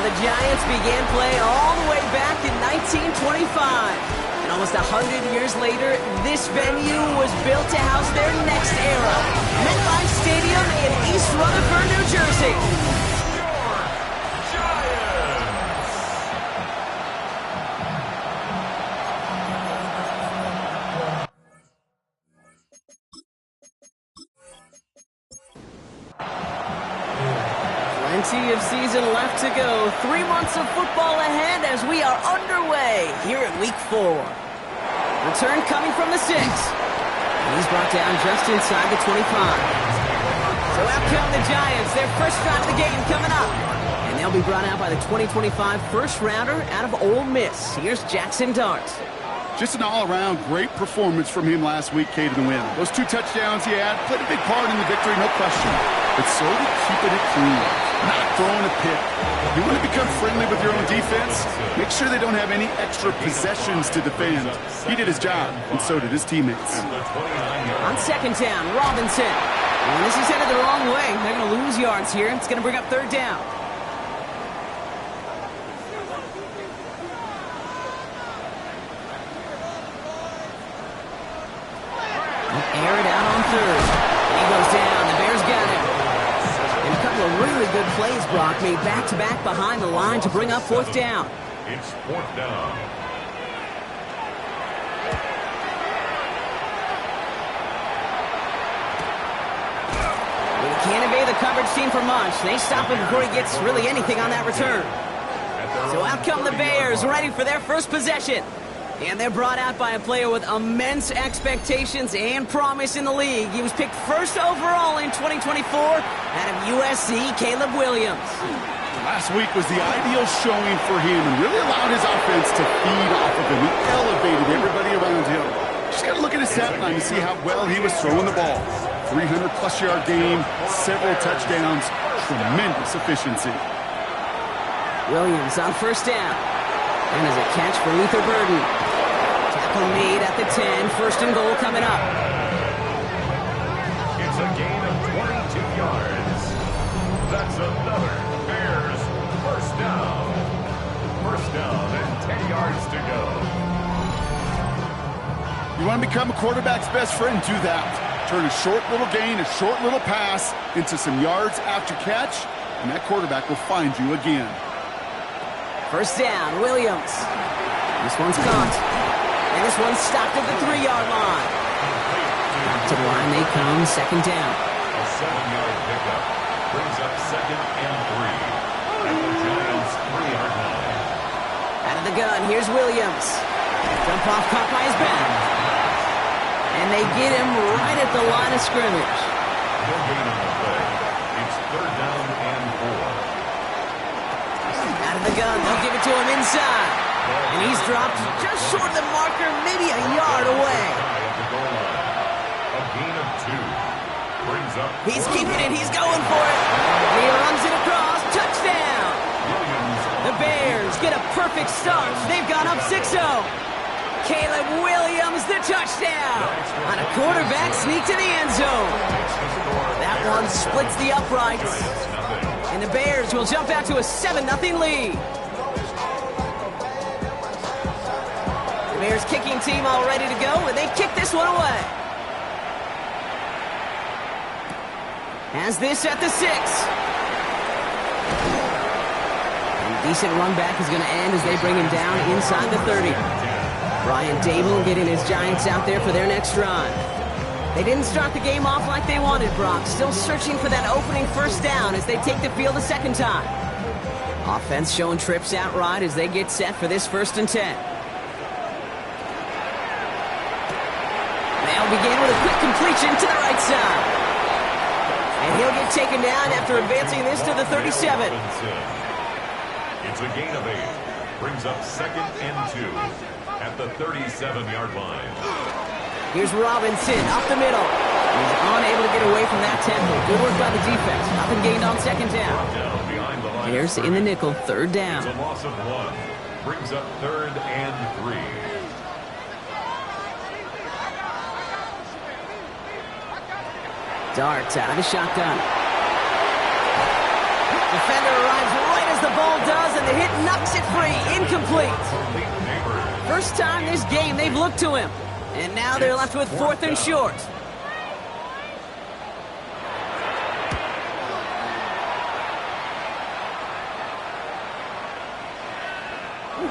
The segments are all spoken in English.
the Giants began play all the way back in 1925. And almost 100 years later, this venue was built to house their next era. MetLife Stadium in East Rutherford, New Jersey. Plenty of season left to go. 3 months of football ahead as we are underway here at Week 4. Return coming from the 6. And he's brought down just inside the 25. So out come the Giants. Their first drive of the game coming up. And they'll be brought out by the 2025 first rounder out of Ole Miss. Here's Jackson Dart. Just an all-around great performance from him last week, Kate, in the win. Those 2 touchdowns he had played a big part in the victory, no question. But so did keeping it clean, not throwing a pick. You want to become friendly with your own defense? Make sure they don't have any extra possessions to defend. He did his job, and so did his teammates. On second down, Robinson. And this is headed the wrong way. They're going to lose yards here. It's going to bring up third down. Air it out on third. He goes down. The Bears got him. And a couple of really good plays, Brock, made back-to-back behind the line to bring up fourth down. It's fourth down. Well, he can't evade the coverage team for much. They stop him before he gets really anything on that return. So out come the Bears, ready for their first possession. And they're brought out by a player with immense expectations and promise in the league. He was picked first overall in 2024 out of USC, Caleb Williams. Last week was the ideal showing for him and really allowed his offense to feed off of him. He elevated everybody around him. Just got to look at his stat line to see how well he was throwing the ball. 300-plus yard game, several touchdowns, tremendous efficiency. Williams on first down. And there's a catch for Luther Burden. Tackle made at the 10. First and goal coming up. It's a gain of 22 yards. That's another Bears first down. First down and 10 yards to go. You want to become a quarterback's best friend? Do that. Turn a short little gain, a short little pass into some yards after catch, and that quarterback will find you again. First down, Williams. This one's caught. And this one's stopped at the 3-yard line. Back to the line they come, second down. A 7-yard pickup brings up second and 3 at the Giants' 3-yard line. Out of the gun, here's Williams. Jump off caught by his back. And they get him right at the line of scrimmage. No gain on the play. It's third down and 4. Out of the gun, they'll give it to him inside. And he's dropped just short of the marker, maybe a yard away. A gain of 2 brings up. He's keeping it, he's going for it. And he runs it across, touchdown. The Bears get a perfect start. They've gone up 6-0. Caleb Williams, the touchdown. On a quarterback sneak to the end zone. That one splits the uprights. And the Bears will jump out to a 7-0 lead. The Bears kicking team all ready to go, and they kick this one away. Has this at the 6. And decent run back is going to end as they bring him down inside the 30. Brian Dable getting his Giants out there for their next drive. They didn't start the game off like they wanted, Brock. Still searching for that opening first down as they take the field a second time. Offense showing trips outright as they get set for this 1st and 10. They'll begin with a quick completion to the right side. And he'll get taken down after advancing this to the 37. It's a gain of 8. Brings up second and 2 at the 37-yard line. Here's Robinson up the middle. He's unable to get away from that tempo. Good work by the defense. Nothing gained on second down. Bears in the nickel, third down. It's a loss of 1. Brings up third and 3. Dart out of the shotgun. Defender arrives right as the ball does, and the hit knocks it free. Incomplete. First time this game they've looked to him. And now they're left with 4th and short.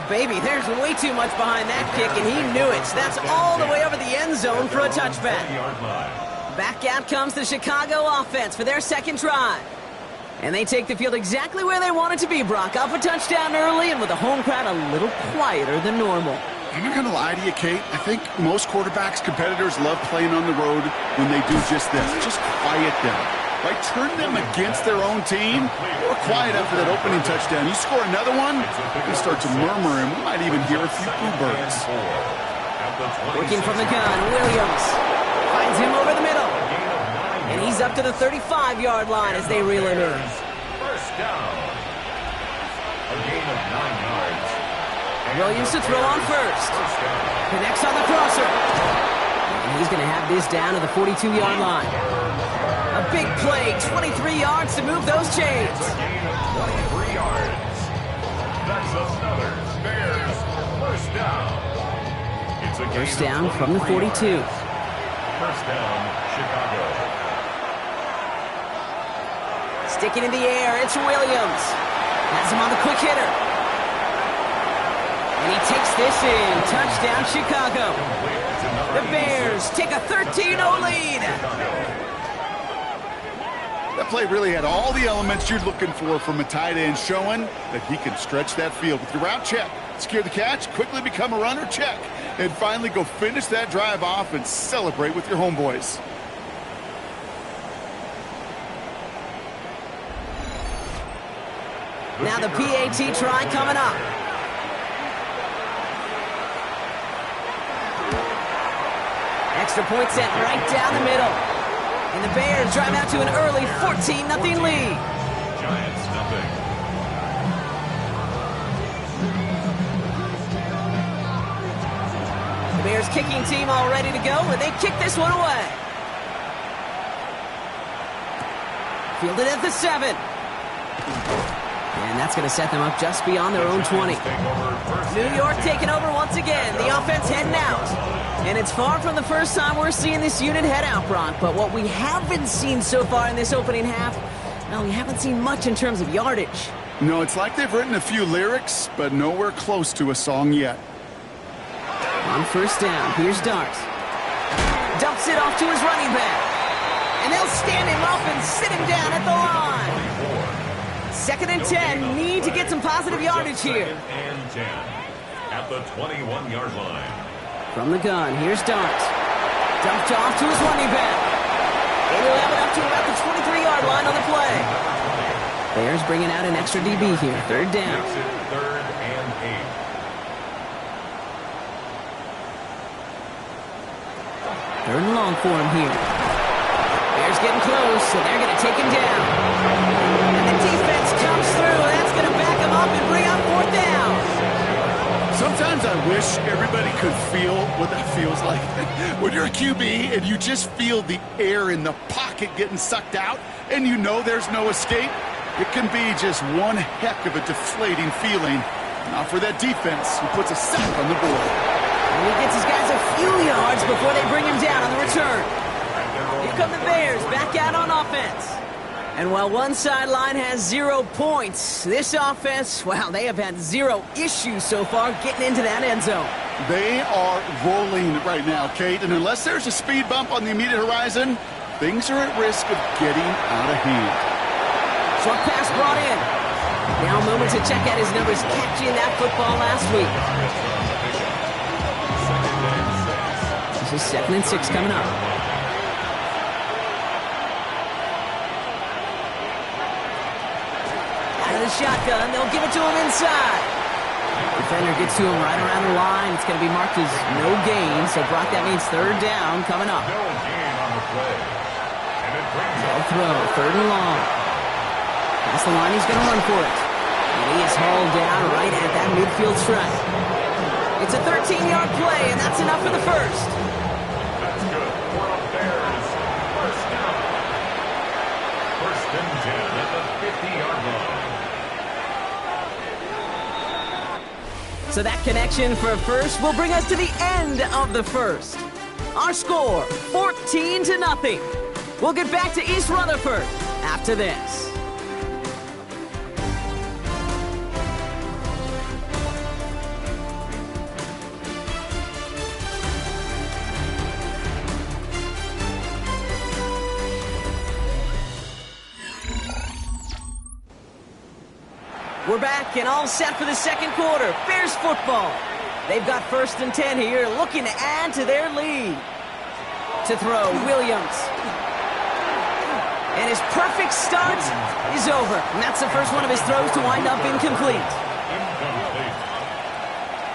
Baby, there's way too much behind that kick, and he knew it. That's all the way over the end zone for a touchback. Back out comes the Chicago offense for their second drive. And they take the field exactly where they want it to be, Brock. Up a touchdown early, and with the home crowd a little quieter than normal. I'm not going to lie to you, Kate. I think most quarterbacks, competitors love playing on the road when they do just this. Just quiet them. Right? Turn them against their own team. Or quiet after that opening touchdown. You score another one, they start to murmur, and we might even hear a few boo birds. Working from the gun, Williams finds him over the middle. And he's up to the 35-yard line as they reel it in. First down. A gain of 9 yards. Williams to throw on first. Connects on the crosser. And he's going to have this down to the 42-yard line. A big play, 23 yards to move those chains. A gain of 23 yards. That's another Bears first down. It's a First down from the 42. First down, Chicago. Sticking in the air, it's Williams. Has him on the quick hitter. And he takes this in. Touchdown, Chicago. The Bears take a 13-0 lead. That play really had all the elements you're looking for from a tight end, showing that he can stretch that field with your route check. Secure the catch, quickly become a runner, check. And finally go finish that drive off and celebrate with your homeboys. Now the PAT try coming up. Extra point set right down the middle. And the Bears drive out to an early 14-0 lead. Giants nothing. The Bears kicking team all ready to go, and they kick this one away. Fielded at the 7. And that's going to set them up just beyond their own 20. New York taking over once again. The offense heading out. And it's far from the first time we're seeing this unit head out, Brock. But what we haven't seen so far in this opening half, well, we haven't seen much in terms of yardage. No, it's like they've written a few lyrics, but nowhere close to a song yet. On first down, here's Darts. Dumps it off to his running back. And they'll stand him up and sit him down at the line. 2nd and 10, need to get some positive yardage here. 2nd and 10 at the 21-yard line. From the gun, here's Darts. Dumped off to his running back. And he'll have it up to about the 23-yard line on the play. Bears bringing out an extra DB here. 3rd down. Makes it 3rd and 8. 3rd and long for him here. Bears getting close, so they're going to take him down. And the defense comes through. That's going to back him up and bring up 4th down. Sometimes I wish everybody could feel what that feels like. When you're a QB and you just feel the air in the pocket getting sucked out and you know there's no escape, it can be just one heck of a deflating feeling. Not for that defense who puts a sack on the board. And he gets his guys a few yards before they bring him down on the return. Here come the Bears back out on offense. And while one sideline has 0 points, this offense, well, they have had 0 issues so far getting into that end zone. They are rolling right now, Kate, and unless there's a speed bump on the immediate horizon, things are at risk of getting out of hand. Short pass brought in. Now a moment to check out his numbers catching that football last week. This is 2nd and 6 coming up. The shotgun, they'll give it to him inside. Defender gets to him right around the line. It's going to be marked as no gain, so Brock, that means 3rd down coming up. No gain on the play. And it brings They'll throw, 3rd and long. Past the line, he's going to run for it. And he is hauled down right at that midfield stripe. It's a 13-yard play, and that's enough for the first. That's good for the Bears. First down. 1st and 10 at the 50-yard line. So that connection for first will bring us to the end of the first. Our score, 14-0. We'll get back to East Rutherford after this. We're back and all set for the second quarter. Bears football. They've got 1st and 10 here, looking to add to their lead. To throw, Williams. And his perfect start is over. And that's the first one of his throws to wind up incomplete. Incomplete.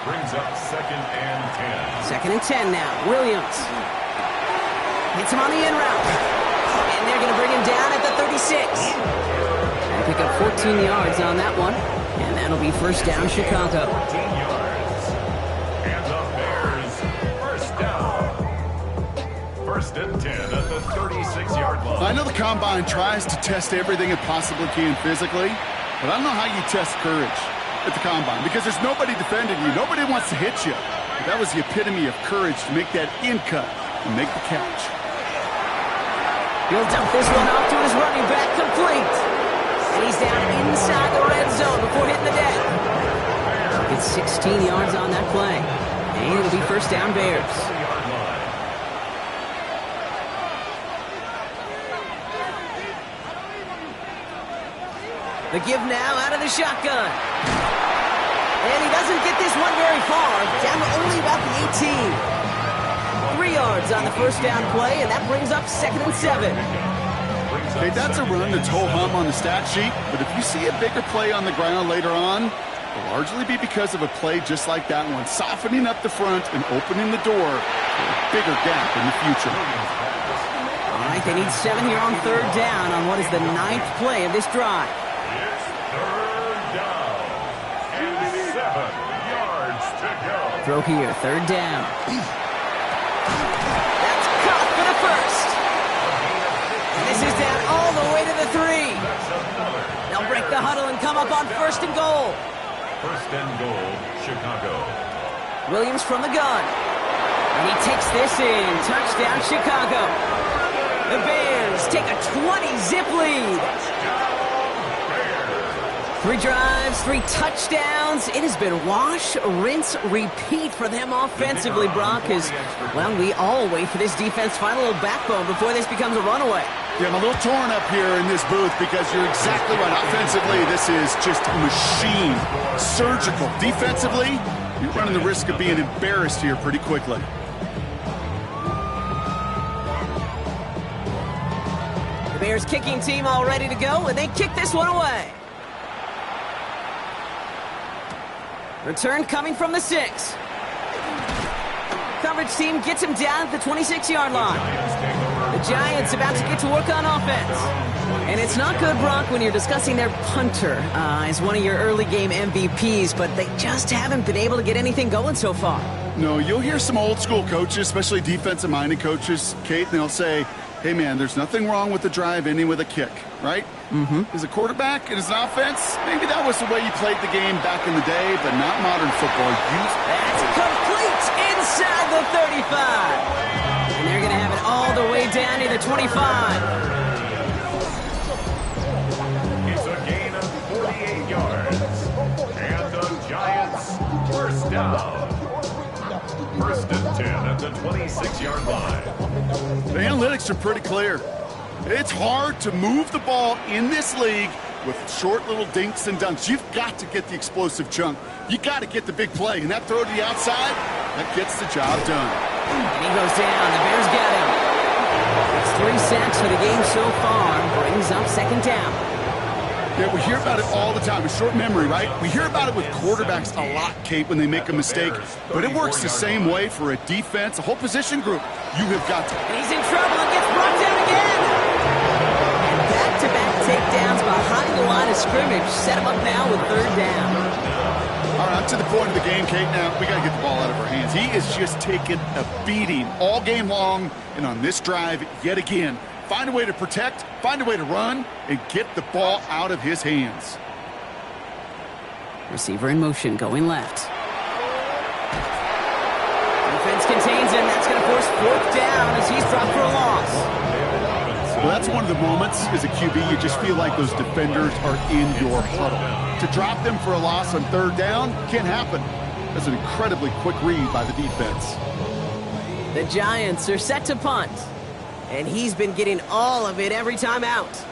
Brings up 2nd and 10. 2nd and 10 now. Williams. Hits him on the in route. And they're going to bring him down at the 36. And pick up 14 yards on that one. And that'll be first down, Chicago. 14 yards. And the Bears, first down. 1st and 10 at the 36-yard line. I know the Combine tries to test everything it possibly can physically, but I don't know how you test courage at the Combine because there's nobody defending you. Nobody wants to hit you. But that was the epitome of courage to make that in cut and make the catch. He'll dump this one off to his running back, complete. And he's down inside the red zone before hitting the deck. It's 16 yards on that play. And it'll be first down, Bears. The give now out of the shotgun. And he doesn't get this one very far. Down to only about the 18. 3 yards on the first down play, and that brings up 2nd and 7. Okay, that's a run that's ho-hum on the stat sheet, but if you see a bigger play on the ground later on, it'll largely be because of a play just like that one, softening up the front and opening the door for a bigger gap in the future. All right, they need 7 here on 3rd down on what is the 9th play of this drive. It's 3rd down and 7 yards to go. Throw here, 3rd down. That's caught for the first. And this is down all the way to the 3. They'll break the huddle and come up on 1st and goal. 1st and goal, Chicago. Williams from the gun. And he takes this in. Touchdown, Chicago. The Bears take a 20-zip lead. 3 drives, 3 touchdowns. It has been wash, rinse, repeat for them offensively, Brock, as, well, we all wait for this defense to find a little backbone before this becomes a runaway. Yeah, I'm a little torn up here in this booth because you're exactly right. Offensively, this is just a machine. Surgical. Defensively, you're running the risk of being embarrassed here pretty quickly. The Bears kicking team all ready to go, and they kick this one away. Return coming from the 6. Coverage team gets him down at the 26-yard line. The Giants about to get to work on offense. And it's not good, Brock, when you're discussing their punter as one of your early game MVPs, but they just haven't been able to get anything going so far. No, you'll hear some old school coaches, especially defensive-minded coaches, Kate, and they'll say, hey, man, there's nothing wrong with the drive ending with a kick, right? As a quarterback and as an offense, maybe that was the way you played the game back in the day, but not modern football. That's complete inside the 35. And they're going to have it all the way down to the 25. It's a gain of 48 yards. And the Giants, first down. 1st and 10 at the 26-yard line. The analytics are pretty clear. It's hard to move the ball in this league with short little dinks and dunks. You've got to get the explosive chunk. You got to get the big play. And that throw to the outside, that gets the job done. And he goes down. The Bears got him. It's 3 sacks for the game so far. Brings up 2nd down. Yeah, we hear about it all the time. A short memory, right? We hear about it with quarterbacks a lot, Kate, when they make a mistake. But it works the same way for a defense, a whole position group. You have got to. He's in trouble and gets brought down again. And back-to-back takedowns behind the line of scrimmage. Set him up now with 3rd down. All right, up to the point of the game, Kate. Now, we got to get the ball out of our hands. He is just taking a beating all game long. And on this drive, yet again, find a way to protect, find a way to run, and get the ball out of his hands. Receiver in motion, going left. down as he's dropped for a loss. Well, that's one of the moments as a QB, you just feel like those defenders are in your huddle. To drop them for a loss on third down can't happen. That's an incredibly quick read by the defense. The Giants are set to punt, and he's been getting all of it every time out.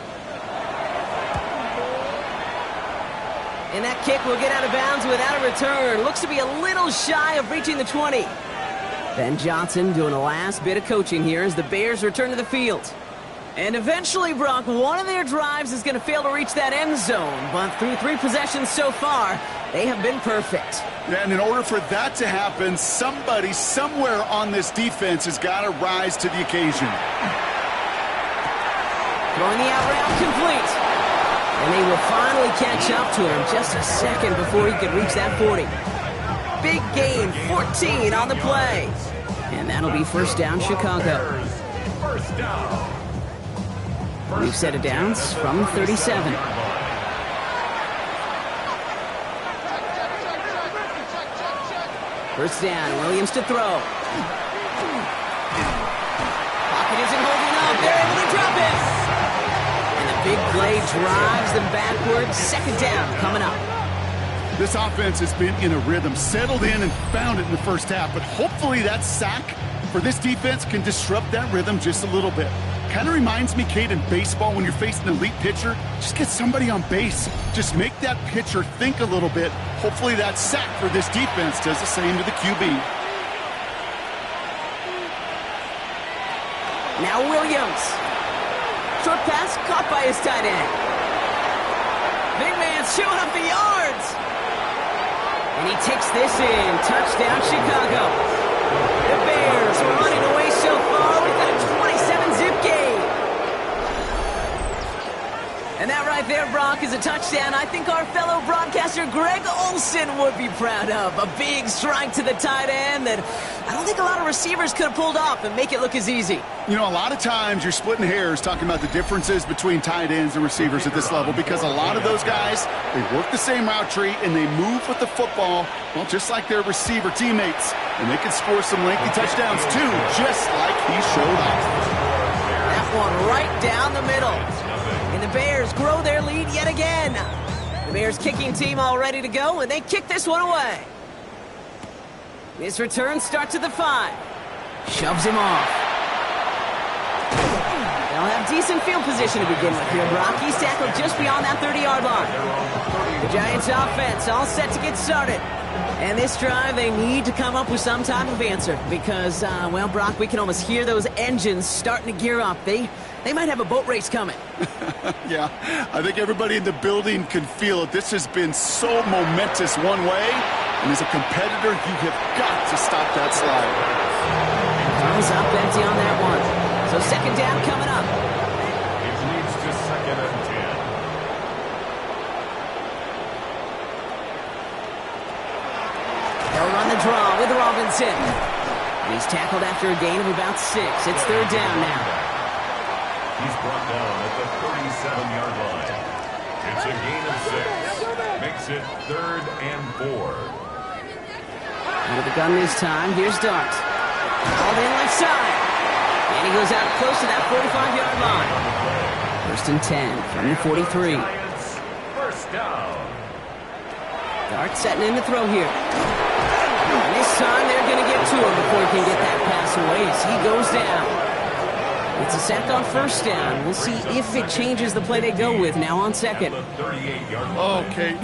And that kick will get out of bounds without a return. Looks to be a little shy of reaching the 20. Ben Johnson doing a last bit of coaching here as the Bears return to the field. And eventually, Brock, one of their drives is going to fail to reach that end zone. But through 3 possessions so far, they have been perfect. Yeah, and in order for that to happen, somebody somewhere on this defense has got to rise to the occasion. Throwing the out route complete. And they will finally catch up to him just a second before he could reach that 40. Big gain, 14 on the play. And that'll be first down, Chicago. First down. New set of downs from 37. First down, Williams to throw. Pocket isn't holding up. They're able to drop it. And the big play drives them backwards. Second down coming up. This offense has been in a rhythm, settled in and found it in the first half, but hopefully that sack for this defense can disrupt that rhythm just a little bit. Kind of reminds me, Kate, in baseball when you're facing an elite pitcher, just get somebody on base. Just make that pitcher think a little bit. Hopefully that sack for this defense does the same to the QB. Now Williams. Short pass caught by his tight end. Big man showing up the yards. And he takes this in. Touchdown, Chicago. The Bears are running away so far with a 27-zip game. And that right there, Brock, is a touchdown I think our fellow broadcaster Greg Olsen would be proud of. A big strike to the tight end that I don't think a lot of receivers could have pulled off and make it look as easy. You know, a lot of times you're splitting hairs talking about the differences between tight ends and receivers at this level because a lot of those guys, they work the same route tree and they move with the football, well, just like their receiver teammates. And they can score some lengthy touchdowns too, just like he showed off. That one right down the middle. And the Bears grow their lead yet again. The Bears kicking team all ready to go, and they kick this one away. This return starts at the 5. Shoves him off. They'll have decent field position to begin with here. Brock, he's tackled just beyond that 30-yard line. The Giants offense all set to get started. And this drive, they need to come up with some type of answer because, well, Brock, we can almost hear those engines starting to gear up. They might have a boat race coming. Yeah, I think everybody in the building can feel it. This has been so momentous one way, and as a competitor, you have got to stop that slide. Comes up empty on that one. So second down coming up. It leads to second and 10. They'll run the draw with Robinson. He's tackled after a gain of about 6. It's third down now. He's brought down at the 37-yard line. It's a gain of 6. Makes it third and 4. Out of the gun this time. Here's Dart. All in left side. And he goes out close to that 45-yard line. First and 10 from the 43. Giants, first down. Dart setting in the throw here. And this time they're going to get to him before he can get that pass away as he goes down. It's a sack on first down. We'll see if it changes the play they go with now on second. Okay.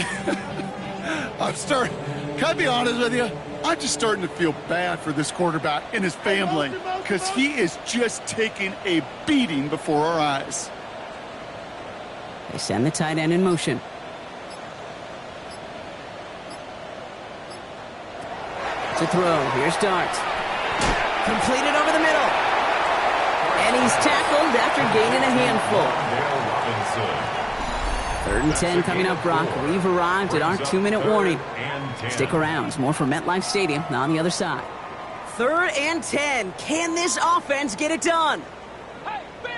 Can I be honest with you? I'm just starting to feel bad for this quarterback and his family because he is just taking a beating before our eyes. They send the tight end in motion. To throw. Here's Dart. Completed over the middle. And he's tackled after gaining a handful. Third and 10 coming up, Brock. We've arrived at our 2-minute warning. Stick around. More from MetLife Stadium on the other side. Third and 10. Can this offense get it done? Hey, B.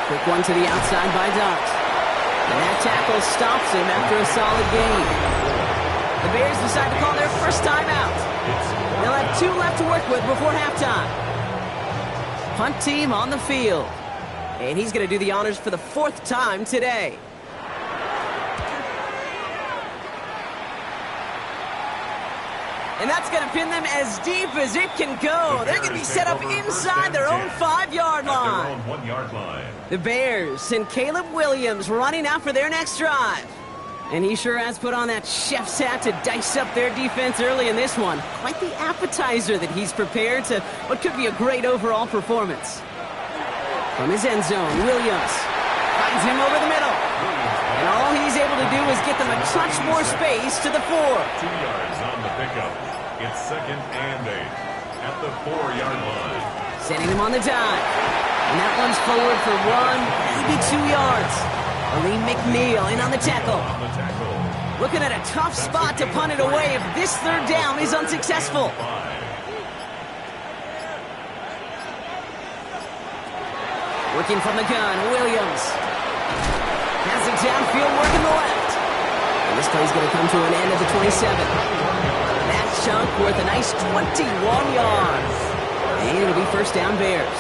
Quick one to the outside by Dart. And that tackle stops him after a solid gain. The Bears decide to call their first timeout. They'll have 2 left to work with before halftime. Punt team on the field. And he's going to do the honors for the 4th time today. And that's going to pin them as deep as it can go. They're going to be set up inside their own 5-yard line. Their own 1-yard line. The Bears send Caleb Williams running out for their next drive. And he sure has put on that chef's hat to dice up their defense early in this one. Quite the appetizer that he's prepared to what could be a great overall performance. From his end zone, Williams finds him over the middle. And all he's able to do is get them a touch more space to the 4. 2 yards on the pickup. It's 2nd and 8 at the 4-yard line. Sending him on the dive. And that one's forward for 1, maybe 2 yards. Aleem McNeil in on the tackle. Looking at a tough spot to punt it away if this 3rd down is unsuccessful. Working from the gun, Williams. Has it downfield, working the left. And this play's going to come to an end at the 27. That chunk worth a nice 21 yards. And it'll be first down Bears.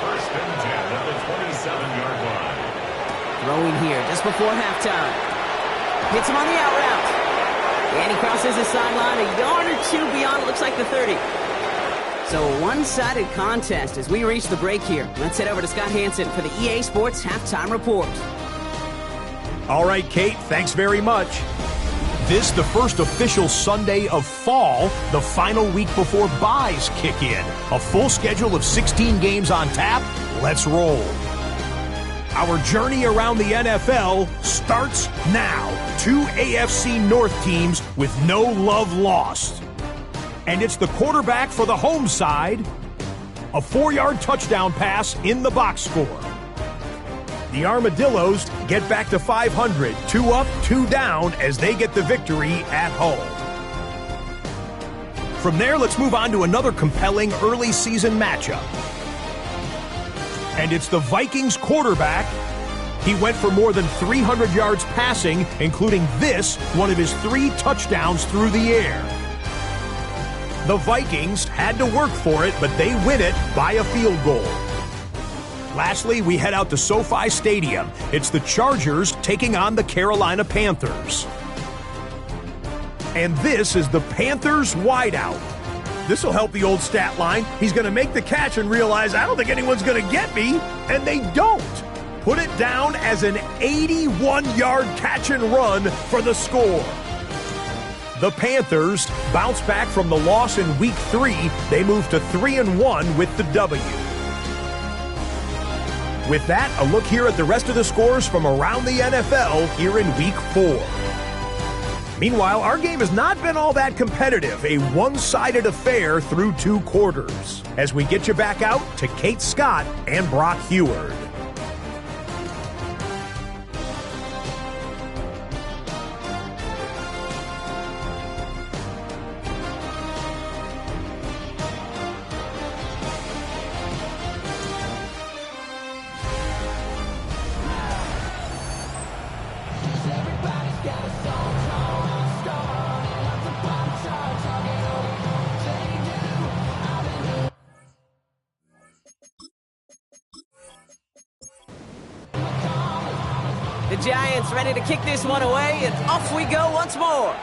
1st and 10 at the 27-yard line. Throwing here just before halftime. Hits him on the out route. And he crosses the sideline a yard or 2 beyond, it looks like the 30. So a one-sided contest as we reach the break here. Let's head over to Scott Hansen for the EA Sports Halftime Report. All right, Kate, thanks very much. This, the first official Sunday of fall, the final week before byes kick in. A full schedule of 16 games on tap. Let's roll. Our journey around the NFL starts now. 2 AFC North teams with no love lost. And it's the quarterback for the home side. A 4-yard touchdown pass in the box score. The Armadillos get back to 500, 2 up, 2 down as they get the victory at home. From there, let's move on to another compelling early season matchup. And it's the Vikings quarterback. He went for more than 300 yards passing, including this, one of his 3 touchdowns through the air. The Vikings had to work for it, but they win it by a field goal. Lastly, we head out to SoFi Stadium. It's the Chargers taking on the Carolina Panthers. And this is the Panthers wideout. This will help the old stat line. He's going to make the catch and realize, I don't think anyone's going to get me. And they don't. Put it down as an 81-yard catch and run for the score. The Panthers bounce back from the loss in Week 3. They move to 3-1 with the W. With that, a look here at the rest of the scores from around the NFL here in Week 4. Meanwhile, our game has not been all that competitive, a one-sided affair through 2 quarters. As we get you back out to Kate Scott and Brock Heward. The Giants ready to kick this one away, and off we go once more.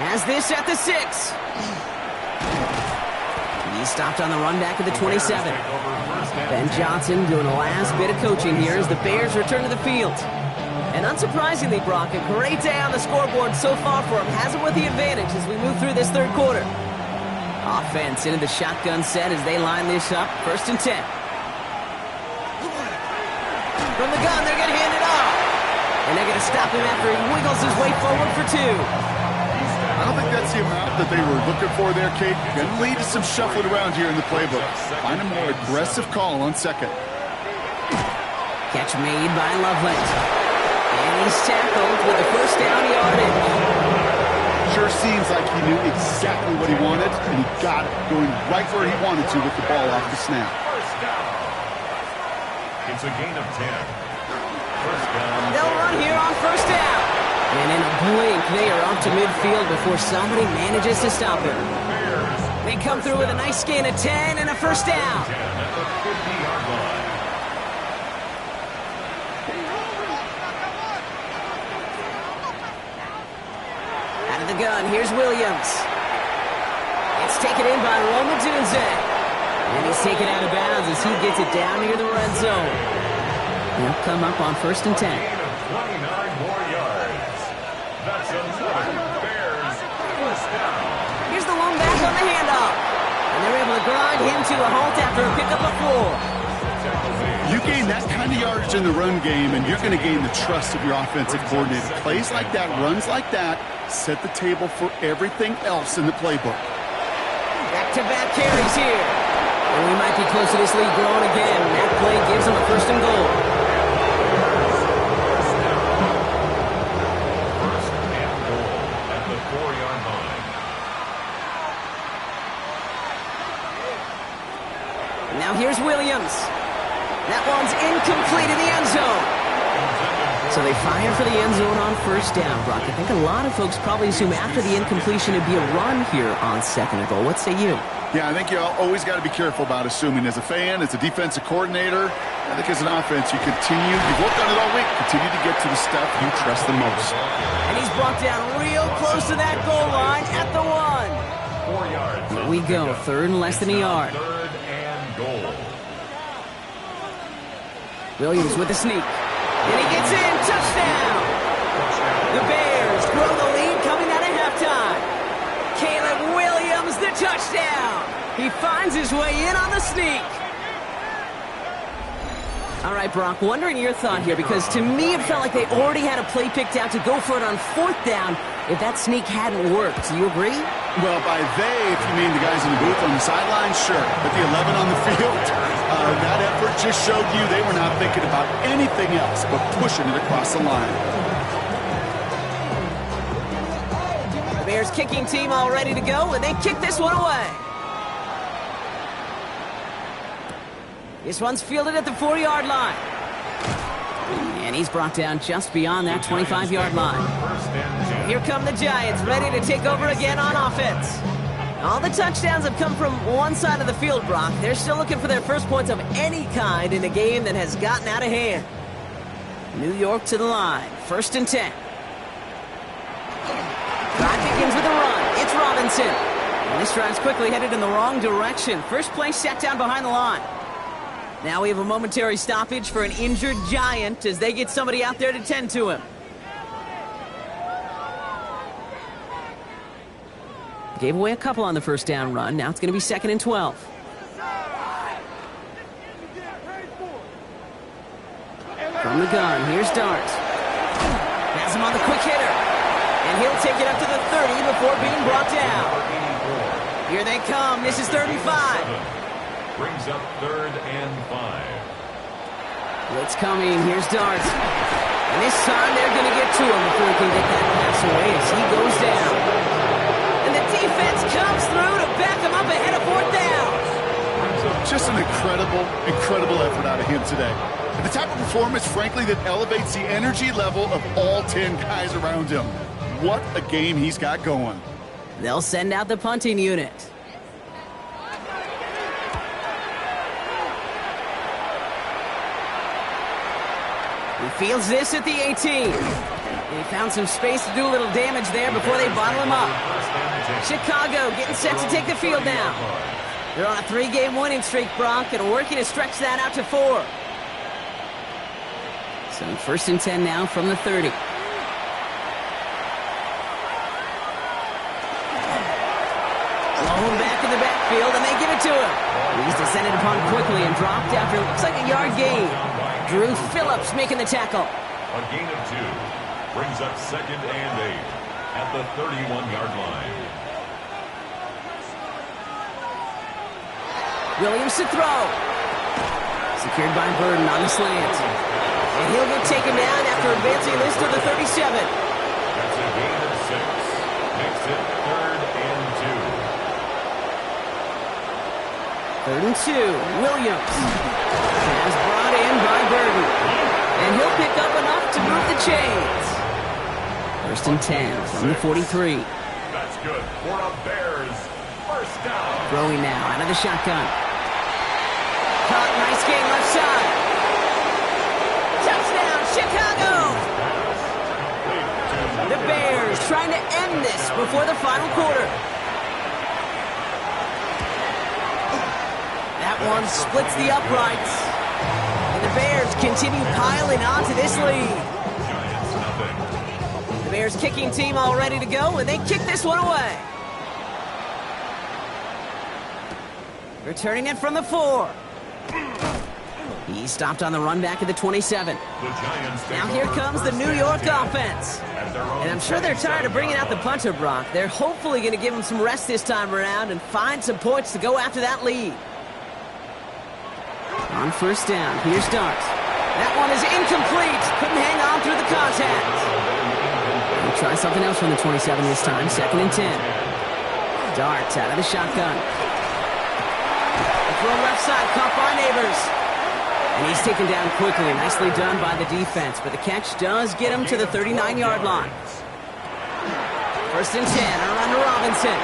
Has this at the 6. He's stopped on the run back at the 27. Ben Johnson doing the last bit of coaching here as the Bears return to the field. And unsurprisingly, Brock, a great day on the scoreboard so far for him. Has him with the advantage as we move through this 3rd quarter. Offense into the shotgun set as they line this up. 1st and 10. From the gun, they're going to hand it off. And they're going to stop him after he wiggles his way forward for 2. I don't think that's the amount that they were looking for there, Kate. Going to lead to some shuffling around here in the playbook. Find a more aggressive call on 2nd. Catch made by Loveland. And he's tackled with a 1st down yardage. Sure seems like he knew exactly what he wanted, and he got it, going right where he wanted to with the ball off the snap. It's a gain of 10. First down. They'll run here on first down. And in a blink, they are up to midfield before somebody manages to stop him. They come through with a nice gain of 10 and a first down. 10 at the 50-yard line. Out of the gun, here's Williams. It's taken in by Roma Dunze. And he's taken out of bounds as he gets it down near the red zone. They'll come up on first and 10. Gain of 29 more yards. That's another Bears first down. Here's the lone back on the handoff. And they're able to grind him to a halt after a pickup of 4. You gain that kind of yardage in the run game, and you're going to gain the trust of your offensive coordinator. Plays like that, runs like that, set the table for everything else in the playbook. Back-to-back carries here. And we might be close to this lead growing again. That play gives them a first and goal. First and goal at the 4-yard line. Now here's Williams. That one's incomplete in the end zone. So they fire for the end zone on first down, Brock. I think a lot of folks probably assume after the incompletion it'd be a run here on second and goal. What say you? Yeah, I think you always got to be careful about assuming. As a fan, as a defensive coordinator, I think as an offense, you've worked on it all week, continue to get to the stuff you trust the most. And he's brought down real close to that goal line at the 1. 4 yards. Here we go, third and less than a yard. Third and goal. Williams with the sneak. And he gets in, touchdown! The Bears grow the lead coming out of halftime. Caleb Williams, the touchdown! He finds his way in on the sneak. All right, Brock, wondering your thought here, because to me it felt like they already had a play picked out to go for it on fourth down if that sneak hadn't worked. Do you agree? Well, by they, if you mean the guys in the booth on the sideline, sure. But the 11 on the field, that effort just showed you they were not thinking about anything else but pushing it across the line. The Bears kicking team all ready to go, and they kick this one away. This one's fielded at the 4-yard line. And he's brought down just beyond that 25-yard line. Here come the Giants, ready to take over again on offense. All the touchdowns have come from one side of the field, Brock. They're still looking for their first points of any kind in a game that has gotten out of hand. New York to the line, first and 10. Drive begins with a run. It's Robinson. And this drive's quickly headed in the wrong direction. First play set down behind the line. Now we have a momentary stoppage for an injured Giant as they get somebody out there to tend to him. Gave away a couple on the first down run. Now it's going to be second and 12. From the gun, here's Dart. Has him on the quick hitter. And he'll take it up to the 30 before being brought down. Here they come. This is 35. Brings up third and 5. Blitz coming. Here's Dart. And this time they're going to get to him before he can get that pass away as he goes down. And the defense comes through to back him up ahead of fourth down. Just an incredible effort out of him today. And the type of performance, frankly, that elevates the energy level of all 10 guys around him. What a game he's got going. They'll send out the punting unit. He fields this at the 18. He found some space to do a little damage there before they bottle him up. Chicago getting set to take the field now. They're on a 3-game winning streak, Brock, and working to stretch that out to 4. So first and 10 now from the 30. Blown back in the backfield, and they give it to him. He's descended upon quickly and dropped after it looks like a yard gain. Drew Phillips making the tackle. A gain of 2. Brings up second and 8 at the 31-yard line. Williams to throw. Secured by Burden on the slant. And he'll get taken down after advancing this to the 37. That's a gain of 6. Makes it third and 2. Third and 2. Williams has brought in in by Burton. And he'll pick up enough to move the chains. 1st and 10 from the 43. That's good for a Bears first down. Throwing now out of the shotgun. Caught, nice game left side. Touchdown, Chicago! The Bears trying to end this before the final quarter. That one splits the uprights. And the Bears continue piling on to this lead. Giants nothing. The Bears kicking team all ready to go, and they kick this one away. Returning it from the 4. He stopped on the run back at the 27. The Giants Now here comes the New York offense. And I'm sure they're tired of bringing out the punter, Brock. They're hopefully going to give him some rest this time around and find some points to go after that lead. On 1st down, here's Dart. That one is incomplete. Couldn't hang on through the contact. He'll try something else from the 27 this time. 2nd and 10. Dart out of the shotgun. Throw left side, caught by Neighbors. And he's taken down quickly. Nicely done by the defense, but the catch does get him to the 39-yard line. 1st and 10, around to Robinson.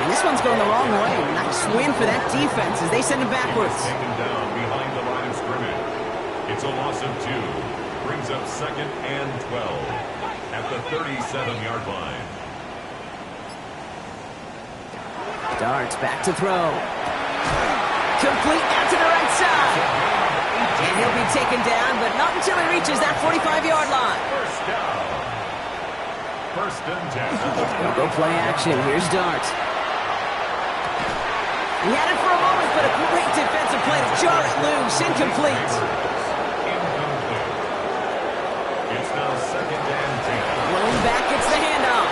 And this one's going the wrong way. Nice win for that defense as they send it backwards. taken down behind the line of scrimmage. It's a loss of 2. Brings up 2nd and 12 at the 37-yard line. Darts back to throw. Complete out to the right side. And he'll be taken down, but not until he reaches that 45-yard line. First down. 1st and 10. They'll go play action. Here's Dart. He had it for a moment, but a great defensive play to jar it loose. Incomplete. Incomplete. It's now 2nd and 10. Blown back gets the handoff.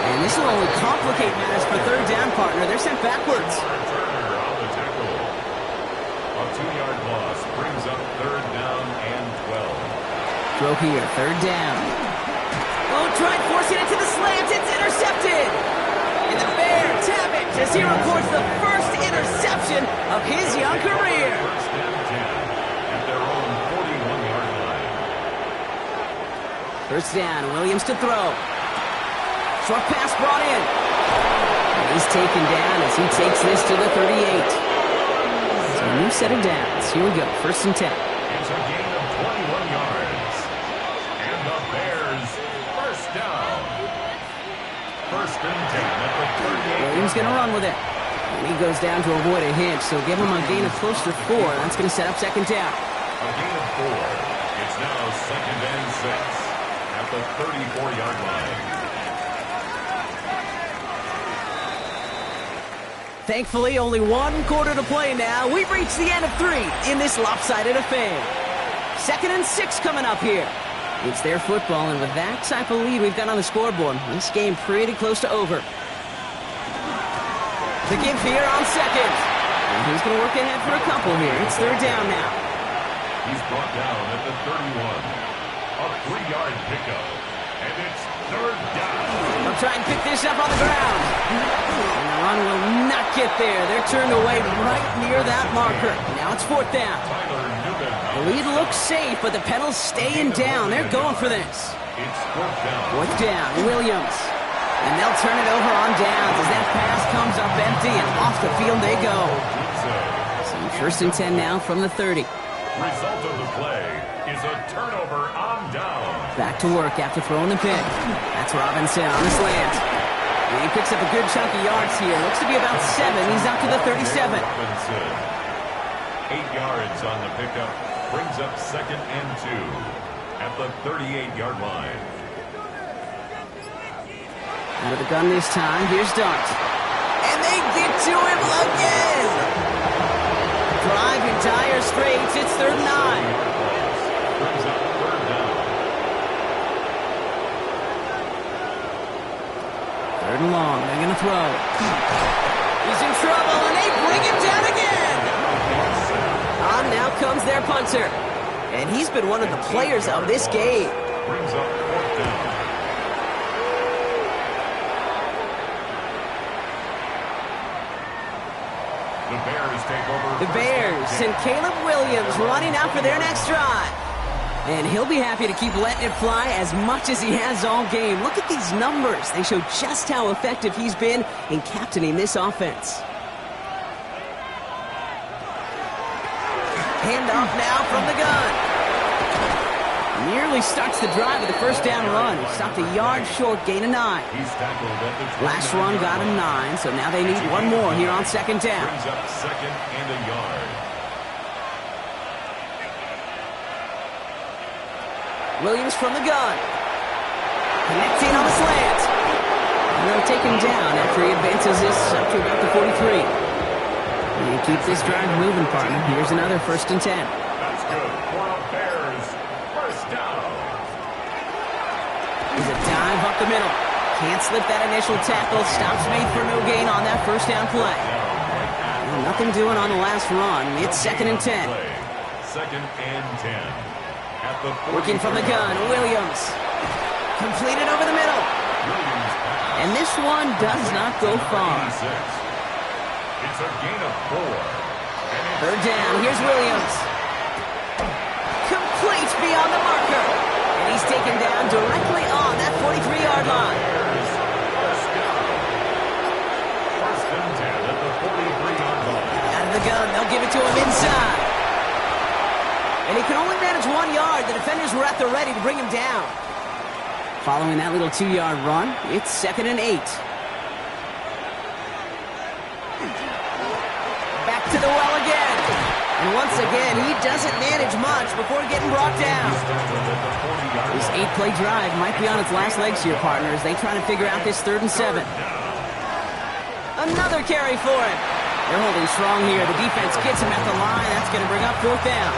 And this will only complicate matters for 3rd down, partner. They're sent backwards. Turner on the tackle. A 2-yard loss brings up 3rd down and 12. Throw here, 3rd down. Oh, tried forcing it to the slant. It's intercepted. And the Bears have it as he records the first interception of his young career. 1st and 10 at their own 41-yard line. 1st down, Williams to throw. Short pass brought in. And he's taken down as he takes this to the 38. So a new set of downs. Here we go, 1st and 10. It's a gain of 21 yards. And the Bears first down. 1st and 10 at the 38. Williams going to run with it. And he goes down to avoid a hit, so give him a gain of close to 4. That's going to set up 2nd down. A gain of 4. It's now 2nd and 6 at the 34-yard line. Thankfully, only 1 quarter to play now. We've reached the end of 3 in this lopsided affair. 2nd and 6 coming up here. It's their football, and with that type of lead we've got on the scoreboard, this game pretty close to over. The give here on 2nd. And he's going to work ahead for a couple here. It's 3rd down now. He's brought down at the 31. A 3-yard pickup. And it's 3rd down. They'll try and pick this up on the ground. And the run will not get there. They're turned away right near that marker. Now it's 4th down. Tyler Newman. The lead looks safe, but the Pedals staying down. They're going for this. It's 4th down. 4th down, Williams. And they'll turn it over on downs as that pass comes up empty and off the field they go. So 1st and 10 now from the 30. Result of the play is a turnover on down. Back to work after throwing the pick. That's Robinson on the slant. And he picks up a good chunk of yards here. Looks to be about 7. He's out to the 37. Robinson. 8 yards on the pickup. Brings up 2nd and 2 at the 38-yard line. Out of the gun this time. Here's Dart. And they get to him again. Drive in dire straits. It's 3rd and 9. Brings up 3rd down. 3rd and long. They're going to throw. He's in trouble, and they bring him down again. On now comes their punter. And he's been one of the players of this game. Brings up 4th down. The Bears take over. The Bears Bears and Caleb Williams running out for their next drive. And he'll be happy to keep letting it fly as much as he has all game. Look at these numbers. They show just how effective he's been in captaining this offense. Handoff now from the gun. Nearly starts the drive with a first down run. He stopped a yard short, gain of 9. Last run got him 9, so now they need one more here on second down. Brings up second and a yard. Williams from the gun. Connecting on the slant. And they'll take him down after he advances this up to about the 43. And keep this drive moving, partner. Here's another first and 10. That's good for a Bears first down. He's a dive up the middle. Can't slip that initial tackle. Stops made for no gain on that first down play. Well, nothing doing on the last run. It's second and 10. Second and 10. At the Working from the gun, Williams. Completed over the middle. And this one does not go far. It's a gain of 4. Third down, here's Williams. Complete beyond the marker. And he's taken down directly on that 43-yard line. First and 10 at the 43-yard line. Out of the gun, they'll give it to him inside. And he can only manage 1 yard. The defenders were at the ready to bring him down. Following that little 2-yard run, it's second and 8. Back to the well again. And once again, he doesn't manage much before getting brought down. This 8-play drive might be on its last legs here, partners. They try to figure out this 3rd and 7. Another carry for him. They're holding strong here. The defense gets him at the line. That's going to bring up 4th down.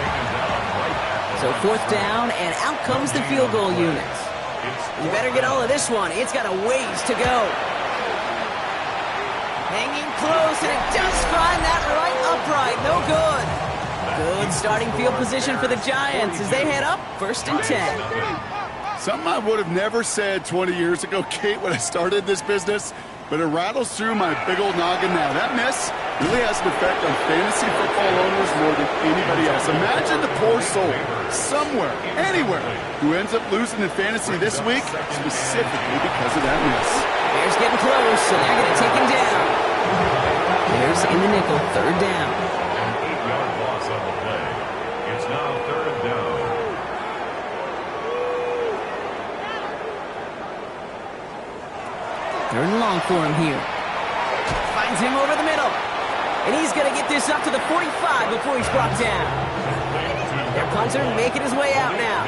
So 4th down, and out comes the field goal unit. You better get all of this one. It's got a ways to go. Hanging close, and it does find that right upright. No good. Good starting field position for the Giants as they head up 1st and 10. Something I would have never said 20 years ago, Kate, when I started this business, but it rattles through my big old noggin now. That miss really has an effect on fantasy football owners more than anybody else. Imagine the poor soul somewhere, anywhere, who ends up losing in fantasy this week specifically because of that miss. Bears getting close, so they're going to take him down. Bears in the nickel, 3rd down. An 8-yard loss on the play. It's now 3rd down. Third and long for him here. Finds him over the middle. And he's going to get this up to the 45 before he's brought down. Their punter making his way out now.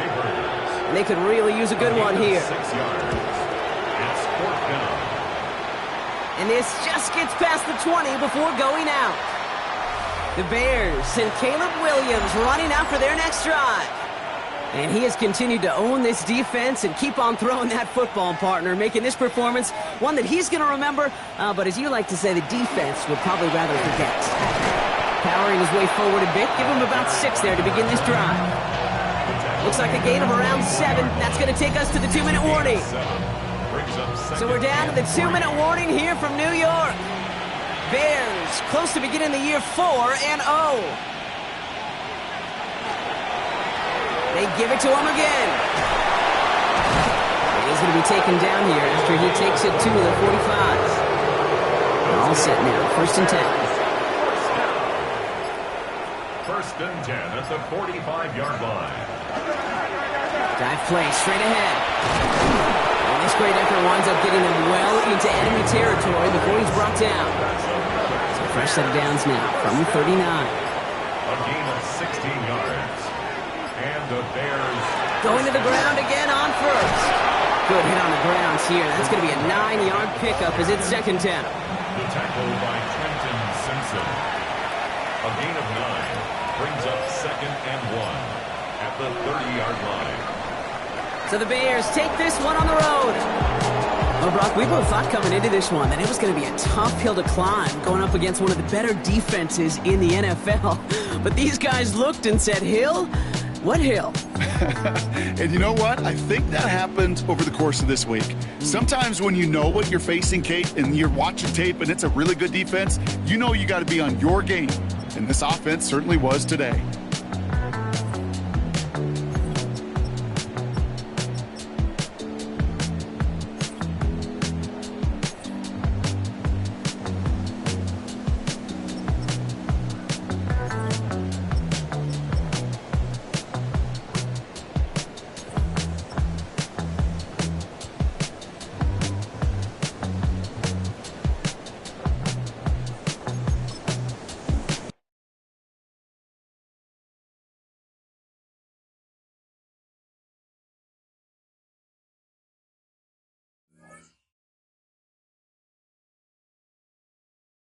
And they could really use a good one here. 6 yards. It's 4th down. And this just gets past the 20 before going out. The Bears and Caleb Williams running out for their next drive. And he has continued to own this defense and keep on throwing that football, partner, making this performance one that he's going to remember, but as you like to say, the defense would probably rather forget. Powering his way forward a bit, give him about 6 there to begin this drive. Looks like a gain of around 7. That's going to take us to the 2-minute warning. So we're down to the 2-minute warning here from New York. Bears close to beginning the year 4-0. They give it to him again. He's going to be taken down here after he takes it to the 45. All set now. 1st and 10. 1st and 10 at the 45-yard line. Dive play straight ahead. And this great effort winds up getting him well into enemy territory before he's brought down. So fresh set of downs now from 39. A gain of 16 yards. And the Bears going to the ground again on 1st. Good hit on the grounds here. That's going to be a 9-yard pickup as it's 2nd down. The tackle by Trenton Simpson. A gain of 9 brings up 2nd and 1 at the 30-yard line. So the Bears take this one on the road. Well, Brock, we both thought coming into this one that it was going to be a tough hill to climb going up against one of the better defenses in the NFL. But these guys looked and said, Hill? What hill? And you know what? I think that happened over the course of this week. Sometimes when you know what you're facing, Kate, and you're watching tape and it's a really good defense, you know you got to be on your game. and this offense certainly was today.